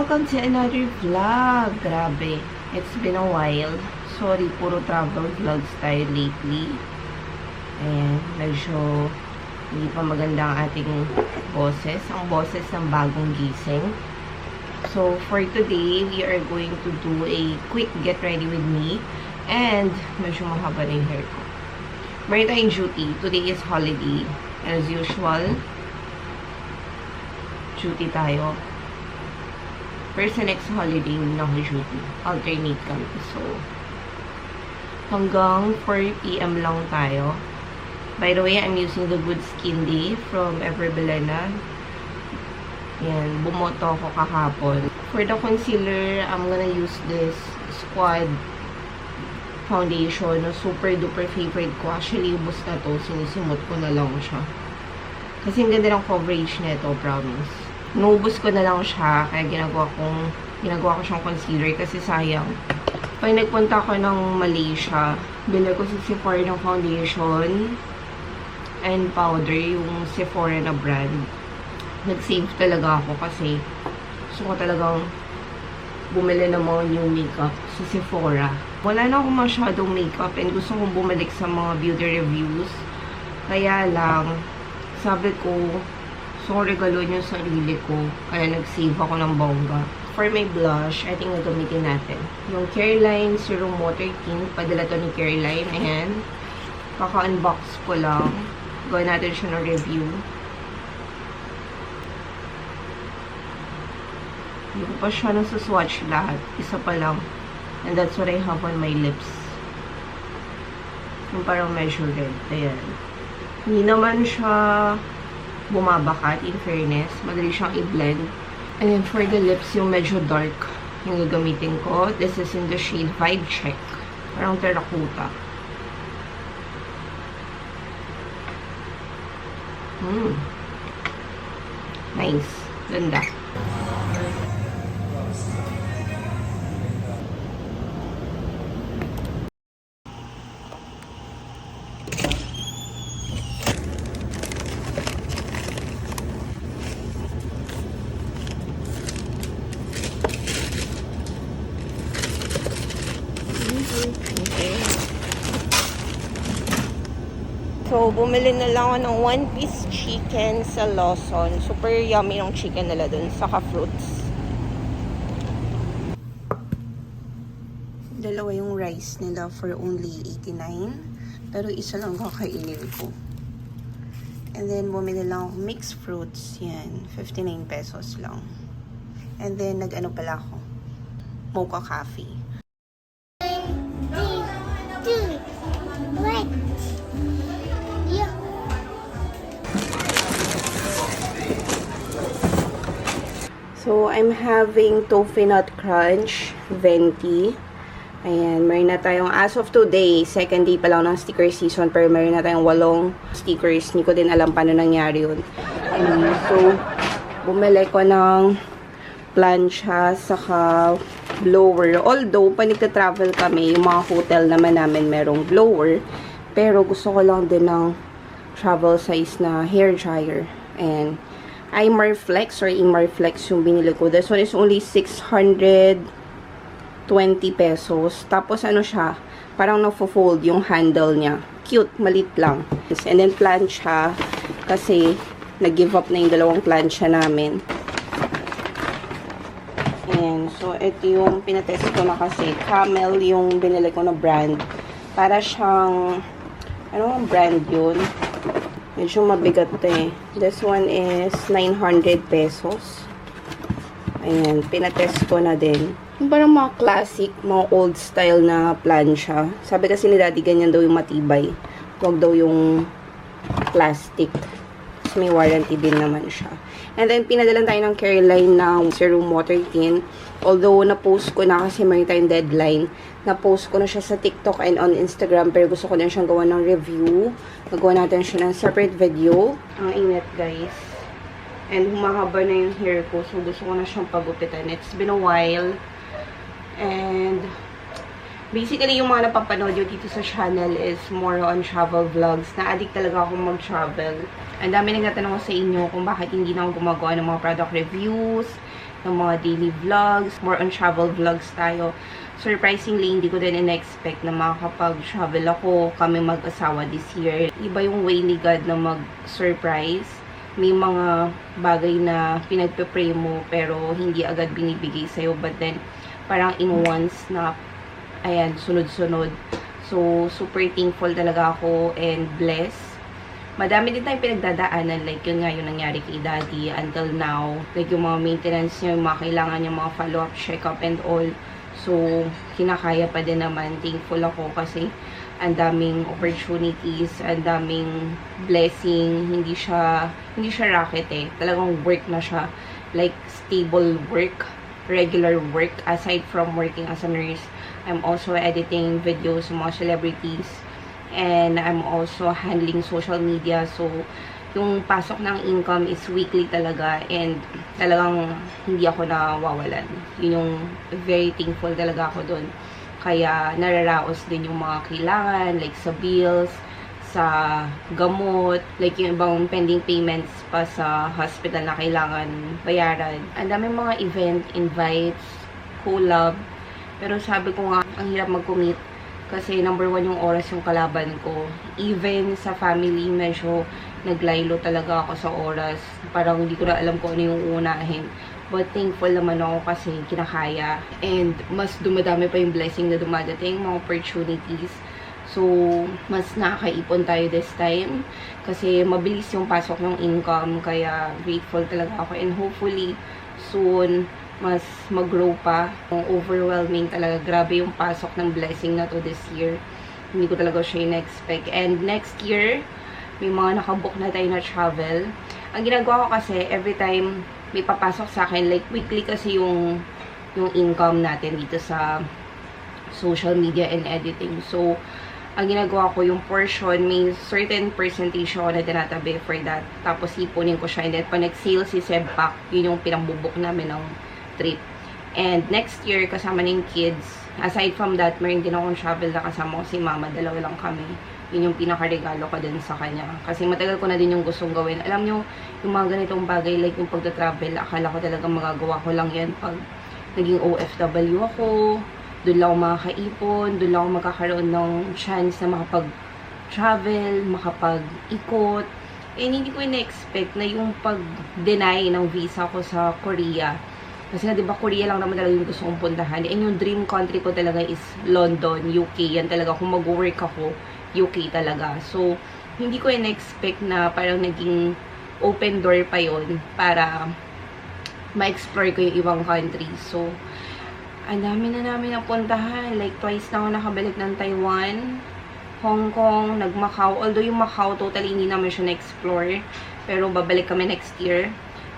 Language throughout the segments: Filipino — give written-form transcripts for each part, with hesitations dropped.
welcome to another vlog. Grabe, it's been a while. Sorry, puro travel vlogs tayo lately. Ayan, medyo hindi pa maganda ang ating boses. Ang boses ng bagong gising. So, for today, we are going to do a quick get ready with me. And, medyo mahaba na yung hair ko. Meron tayong duty. Today is holiday. As usual, duty tayo. Pero sa next holiday, hindi na ako duty. Alternate kami. So, hanggang 4 PM lang tayo. By the way, I'm using the Good Skin Day from Everbelena. Yan, bumoto ako kahapon. For the concealer, I'm gonna use this Squad foundation. Super duper favorite ko. Actually, ubos na to. Sinisimot ko na lang siya. Kasi ang ganda ng coverage nito, promise. Nubos ko na lang siya. Kaya ginagawa ko siyang concealer. Kasi sayang. Pag nagpunta ko ng Malaysia, bili ko sa Sephora ng foundation and powder, yung Sephora na brand. Nag-save talaga ako kasi gusto ko talagang bumili ng mga new makeup sa Sephora. Wala na akong masyadong makeup and gusto kong bumalik sa mga beauty reviews. Kaya lang, sabi ko, gusto kong regalon yung sarili ko. Kaya nag-save ako ng bongga. For my blush, I think nagamitin natin yung Careline Serum Water Tint. Padala to ni Careline. Ayan. Kaka-unbox ko lang. Gawin natin siya ng review. Hindi ko pa siya nasuswatch lahat. Isa pa lang. And that's what I have on my lips. Yung parang measure red. Ayan. Hindi naman siya bumabakat, in fairness. Madali siyang i-blend. And then for the lips, yung medyo dark yung gagamitin ko. This is in the shade Vibe Check. Parang terracotta. Nice. Ganda. So, bumili na lang ako ng one-piece chicken sa Lawson. Super yummy yung chicken nila dun. Saka fruits. Dalawa yung rice nila for only 89. Pero isa lang kakainin ko. And then, bumili lang ako mixed fruits. Yan. 59 pesos lang. And then, nag-ano pala ako. Mocha coffee. So, I'm having tofu nut crunch, venti. Ayan, meron na tayong, as of today, second day pa lang ng sticker season, pero meron na tayong 8 stickers. Hindi ko din alam paano nangyari yun. So, bumili ko ng plancha, saka blower. Although, pag nagta-travel kami, yung mga hotel naman namin merong blower. Pero gusto ko lang din ng travel size na hair dryer. And Imarflex or Imarflex yung binili ko. This one is only 620 pesos. Tapos ano siya, parang na-fold yung handle niya. Cute, malit lang. And then plancha, kasi nag-give up na yung dalawang plancha namin. Ayan, so ito yung pinatest ko na kasi. Camel yung binili ko na brand. Para siyang, ano ang brand yun? Medyo mabigat eh. This one is 900 pesos. Ayan, pinatest ko na din. Yung parang mga classic, mga old style na plancha. Sabi kasi ni Daddy, ganyan daw yung matibay. Huwag daw yung plastic. Kasi may warranty din naman siya. And then, pinadalan tayo ng Careline ng Serum Water Tint. Although, na-post ko na kasi may tayong deadline. Na-post ko na siya sa TikTok and on Instagram. Pero gusto ko din siyang gawa ng review. Nagawa natin siya ng separate video. Ang init, guys. And humahaba na yung hair ko. So, gusto ko na siyang pagupitan. It's been a while. And basically, yung mga napapanood nyo dito sa channel is more on travel vlogs. Na-addict talaga akong mag-travel. Ang dami nagtatanong sa inyo kung bakit hindi na ako gumagawa ng mga product reviews. ng mga daily vlogs, more on travel vlogs tayo. Surprisingly, hindi ko din in-expect na makakapag-travel ako, kami mag-asawa this year. Iba yung way ni God na mag-surprise. May mga bagay na pinagpe-pray mo pero hindi agad binibigay sa'yo. But then, parang in one snap, ayan, sunod-sunod. So, super thankful talaga ako and blessed. Madami din tayong pinagdadaanan, like yun nga yung nangyari kay Daddy until now. Like yung mga maintenance niya, yung mga kailangan niya, mga follow-up, check-up and all. So, kinakaya pa din naman. Thankful ako kasi ang daming opportunities, ang daming blessing. Hindi siya racket eh. Talagang work na siya. Like, stable work, regular work. Aside from working as a nurse, I'm also editing videos sa mga celebrities. And I'm also handling social media. So, yung pasok ng income is weekly talaga and talagang hindi ako nawawalan. Yun yung very thankful talaga ako dun. Kaya nararaos din yung mga kailangan, like sa bills, sa gamot, like yung ibang pending payments pa sa hospital na kailangan bayaran. Ang daming mga event, invites, collab, pero sabi ko nga, ang hirap mag-commit kasi number 1 yung oras yung kalaban ko. Even sa family, medyo naglaylo talaga ako sa oras. Parang hindi ko na alam kung ano yung unahin. But thankful naman ako kasi kinakaya. And mas dumadami pa yung blessing na dumadating, mga opportunities. So, mas nakakaipon tayo this time. Kasi mabilis yung pasok ng income. Kaya grateful talaga ako. And hopefully, soon, mas mag-grow pa. Overwhelming talaga. Grabe yung pasok ng blessing na to this year. Hindi ko talaga siya in-expect. And next year, may mga nakabook na tayo na travel. Ang ginagawa ko kasi, every time may papasok sa akin, like weekly kasi yung income natin dito sa social media and editing. So, ang ginagawa ko, yung portion, may certain percentage ako na tinatabi for that. Tapos, ipunin ko siya. And then, pag nag-sale si Sebpak, yun yung pinambubok namin ng trip. And next year, kasama ng kids. Aside from that, meron din akong travel na kasama ko si Mama. Dalawa lang kami. Yun yung pinakaregalo ko din sa kanya. Kasi matagal ko na din yung gustong gawin. Alam nyo, yung mga ganitong bagay, like yung pagta-travel, akala ko talagang magagawa ko lang yan pag naging OFW ako. Doon lang ako makakaipon. Doon lang ako magkakaroon ng chance na makapag-travel, makapag-ikot. And hindi ko in-expect na yung pag-deny ng visa ko sa Korea. Kasi nga, diba, Korea lang naman talaga yung gusto kong puntahan. And yung dream country ko talaga is London, UK. Yan talaga. Kung mag-work ako, UK talaga. So, hindi ko in-expect na parang naging open door pa yon para ma-explore ko yung ibang country. So, ang dami na namin napuntahan. Like, twice na ako nakabalik ng Taiwan, Hong Kong, nag-Macau. Although yung Macau, totally hindi namin siya na-explore. Pero, babalik kami next year.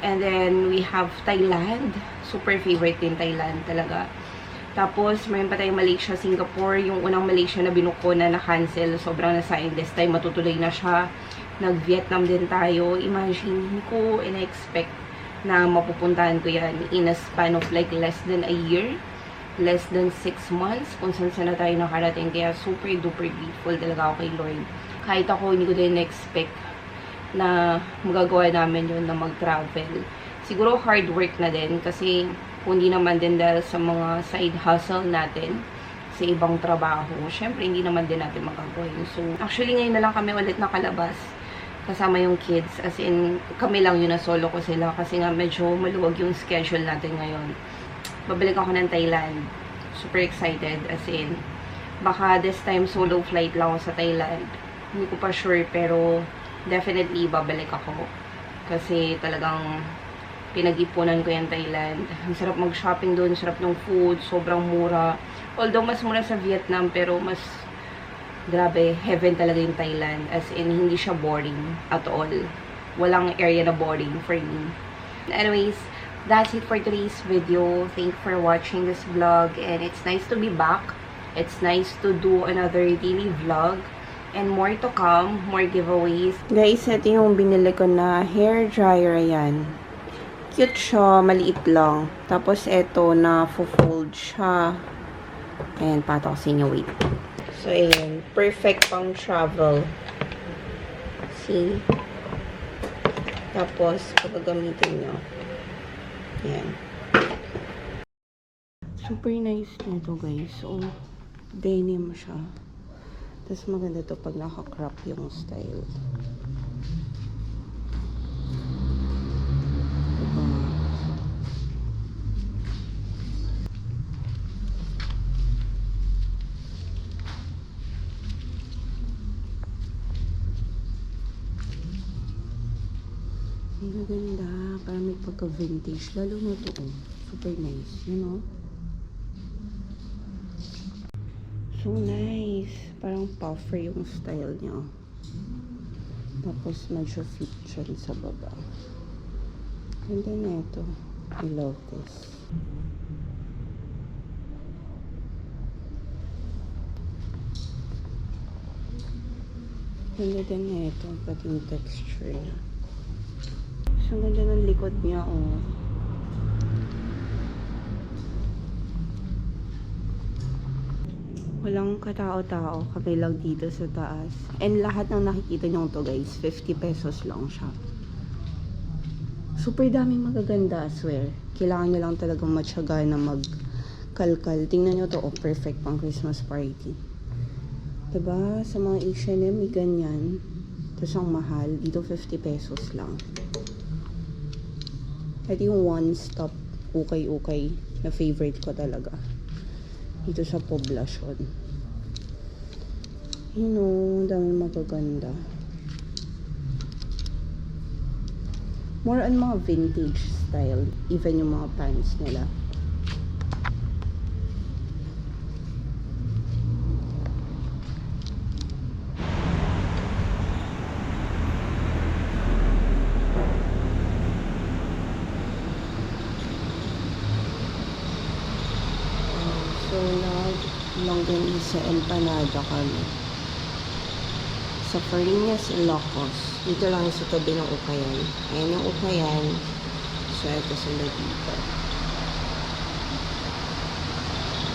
And then, we have Thailand. Super favorite din Thailand talaga. Tapos, mayroon pa tayong Malaysia, Singapore. Yung unang Malaysia na binuko na na-cancel. Sobrang nasayang this time. Matutuloy na siya. Nag-Vietnam din tayo. Imagine, hindi ko in-expect na mapupuntahan ko yan in a span of like less than a year. Less than 6 months. Kung saan na tayo nakarating. Kaya super duper grateful talaga ako kay Lord. Kahit ako, hindi ko din in-expect na magagawa namin yun na mag-travel. Siguro hard work na din kasi kung hindi naman din dahil sa mga side hustle natin sa ibang trabaho, syempre hindi naman din natin magagawa yun. So, actually ngayon na lang kami ulit nakalabas kasama yung kids. As in, kami lang yun na solo ko sila kasi nga medyo maluwag yung schedule natin ngayon. Babalik ako ng Thailand. Super excited. As in, baka this time solo flight lang ako sa Thailand. Hindi ko pa sure pero definitely babalik ako. Kasi talagang pinag-ipunan ko yung Thailand. Ang sarap mag-shopping doon, sarap ng food, sobrang mura. Although mas mura sa Vietnam, pero mas grabe, heaven talaga yung Thailand. As in, hindi siya boring at all. Walang area na boring for me. Anyways, that's it for today's video. Thank you for watching this vlog. And it's nice to be back. It's nice to do another daily vlog. And more to come, more giveaways. Guys, ito yung binili ko na hair dryer. Ayan. Cute siya, maliit lang. Tapos, ito, na-fold siya. Ayan, pato kasi niya, wait. So, ayan. Perfect pang travel. See? Tapos, pagagamitin nyo. Ayan. Super nice nito guys. So, denim siya. Tapos maganda to pag naka-crop yung style. Diba? Ang gaganda. Parang may pagka-vintage. Lalo na to, oh. Super nice. You know? So nice. Parang puffer yung style niya. Tapos medyo fit siya sa baba. Ganda na ito. I love this. Ganda din na ito. Pati yung texture niya. So, ang ganda ng likod niya, oh. Walang katao-tao. Kami lang dito sa taas. And lahat ng nakikita niyo to guys, 50 pesos lang siya. Super daming magaganda, I swear. Kailangan niyo lang talagang matyaga na magkalkal. Tingnan niyo to, oh, perfect pang Christmas party. Diba? Sa mga H&M, may ganyan. Tapos ang mahal. Dito 50 pesos lang. Ito yung one-stop ukay-ukay na favorite ko talaga. Dito sa Poblacion. You know, dami magaganda. More on mga vintage style. Even yung mga pants nila. So, nag-longganisa sa Empanada kami. Sa Farinas, Ilocos. Dito lang sa tabi ng Ukayan. Ayan yung Ukayan. So, ito sila dito.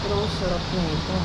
Pero ang sarap na ito.